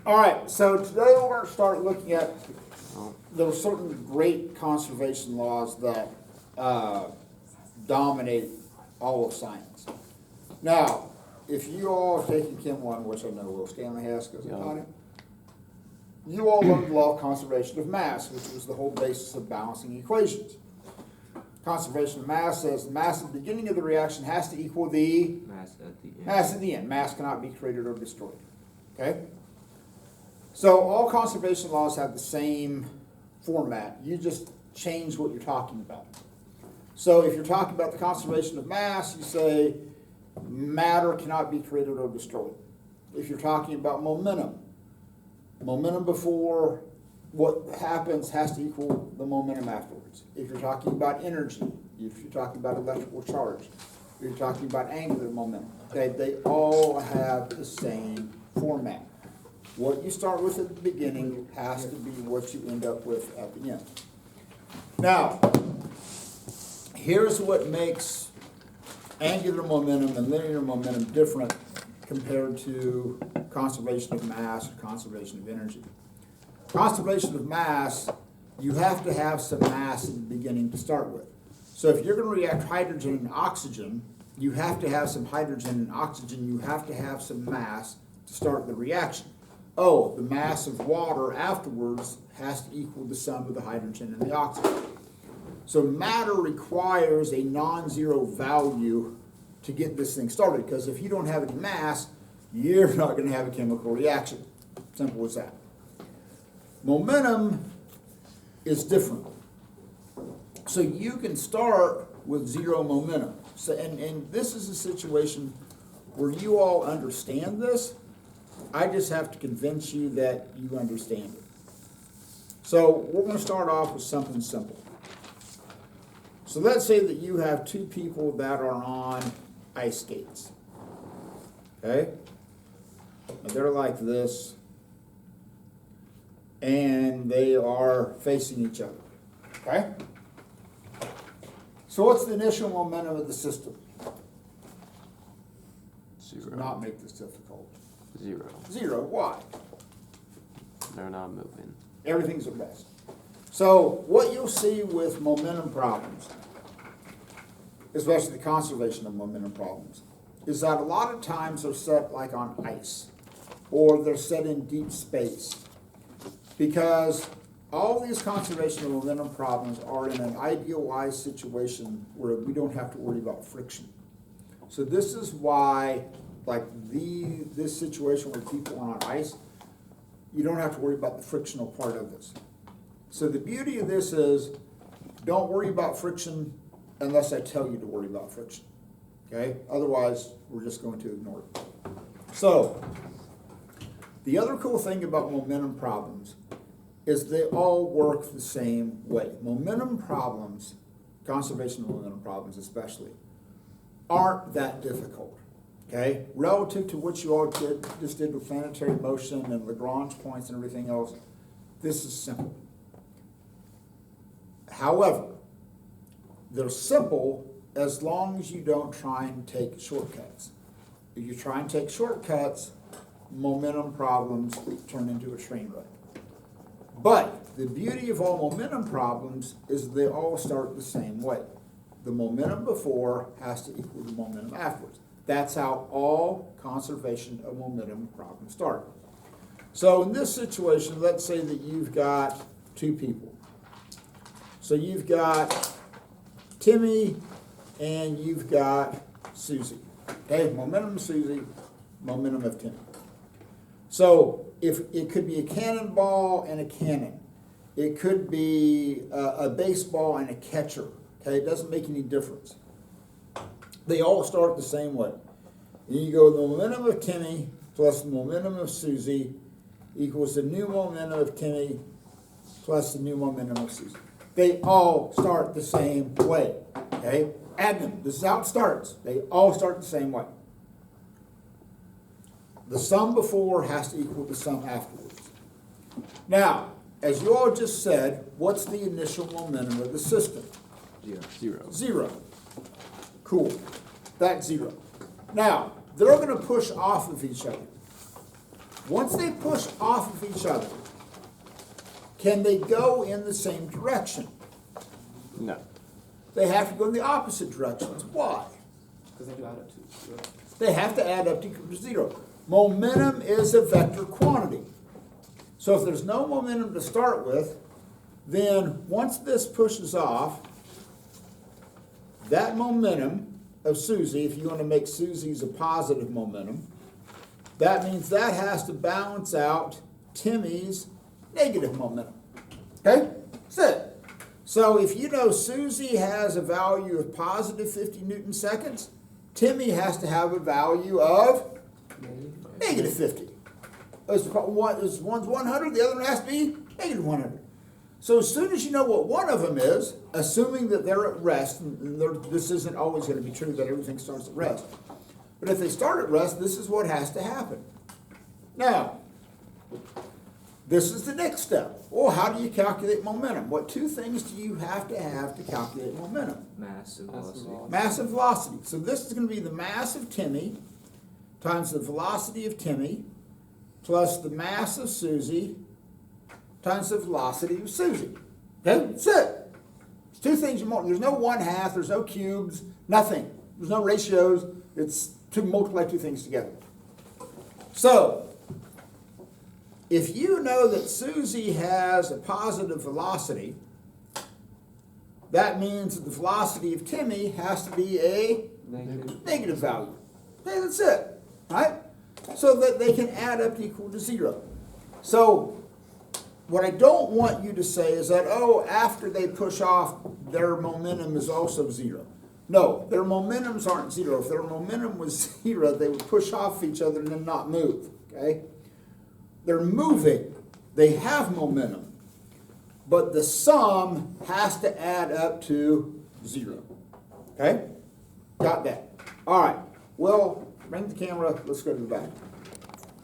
All right, so today we're going to start looking at, there are certain great conservation laws that dominate all of science. Now, if you all have taken Chem 1, which I know Will Stanley has because I taught him, you all learned the law of conservation of mass, which was the whole basis of balancing equations. Conservation of mass says the mass at the beginning of the reaction has to equal the Mass at the end. mass at the end. Mass cannot be created or destroyed. Okay? So all conservation laws have the same format. You just change what you're talking about. So if you're talking about the conservation of mass, you say matter cannot be created or destroyed. If you're talking about momentum, momentum before what happens has to equal the momentum afterwards. If you're talking about energy, if you're talking about electrical charge, if you're talking about angular momentum, okay, they all have the same format. What you start with at the beginning has to be what you end up with at the end. Now, here's what makes angular momentum and linear momentum different compared to conservation of mass or conservation of energy. Conservation of mass, you have to have some mass in the beginning to start with. So if you're going to react hydrogen and oxygen, you have to have some hydrogen and oxygen. You have to have some mass to start the reaction. Oh, the mass of water afterwards has to equal the sum of the hydrogen and the oxygen. So matter requires a non-zero value to get this thing started, because if you don't have any mass, you're not going to have a chemical reaction. Simple as that. Momentum is different. So you can start with zero momentum. So, and this is a situation where you all understand this. I just have to convince you that you understand it. So we're going to start off with something simple. So let's say that you have two people that are on ice skates. Okay? And they're like this, and they are facing each other. Okay? So what's the initial momentum of the system? Zero. Do not make this difficult. Zero. Zero. Why? They're not moving. Everything's at rest. So what you'll see with momentum problems, especially the conservation of momentum problems, is that a lot of times they're set like on ice, or they're set in deep space, because all these conservation of momentum problems are in an idealized situation where we don't have to worry about friction. So this is why, like this situation where people are on ice, you don't have to worry about the frictional part of this. So the beauty of this is, don't worry about friction unless I tell you to worry about friction. Okay? Otherwise, we're just going to ignore it. So, the other cool thing about momentum problems is they all work the same way. Momentum problems, conservation of momentum problems especially, aren't that difficult. Okay? Relative to what you all just did with planetary motion and Lagrange points and everything else, this is simple. However, they're simple as long as you don't try and take shortcuts. If you try and take shortcuts, momentum problems turn into a train wreck. But the beauty of all momentum problems is they all start the same way. The momentum before has to equal the momentum afterwards. That's how all conservation of momentum problems start. So in this situation, let's say that you've got two people. So you've got Timmy and you've got Susie. Okay, momentum of Susie, momentum of Timmy. So if it could be a cannonball and a cannon. It could be a baseball and a catcher. Okay, it doesn't make any difference. They all start the same way. And you go the momentum of Timmy plus the momentum of Susie equals the new momentum of Timmy plus the new momentum of Susie. They all start the same way. Okay? Add them. This is how it starts. They all start the same way. The sum before has to equal the sum afterwards. Now, as you all just said, what's the initial momentum of the system? Zero. Zero. Cool. That's zero. Now, they're going to push off of each other. once they push off of each other, can they go in the same direction? No. They have to go in the opposite directions. Why? Because they do add up to. They have to add up to equal to 0. Momentum is a vector quantity. So if there's no momentum to start with, then once this pushes off, that momentum of Susie, if you want to make Susie's a positive momentum, that means that has to balance out Timmy's negative momentum. Okay? That's it. So if you know Susie has a value of positive 50 Newton seconds, Timmy has to have a value of negative 50. One's 100, the other one has to be negative 100. So as soon as you know what one of them is, assuming that they're at rest, and this isn't always going to be true that everything starts at rest, but if they start at rest, this is what has to happen. Now, this is the next step. Well, how do you calculate momentum? What two things do you have to calculate momentum? Mass and velocity. Mass and velocity. So this is going to be the mass of Timmy times the velocity of Timmy plus the mass of Susie times the velocity of Susie. Okay, that's it. It's two things you multiply. There's no 1/2, there's no cubes, nothing. There's no ratios. It's to multiply two things together. So, if you know that Susie has a positive velocity, that means that the velocity of Timmy has to be a negative value. Okay, that's it, right? So that they can add up to equal to 0. So what I don't want you to say is that, oh, after they push off, their momentum is also 0. No, their momentums aren't 0. If their momentum was 0, they would push off each other and then not move, okay? They're moving. They have momentum. But the sum has to add up to 0. Okay? Got that. All right. Well, bring the camera. Let's go to the back.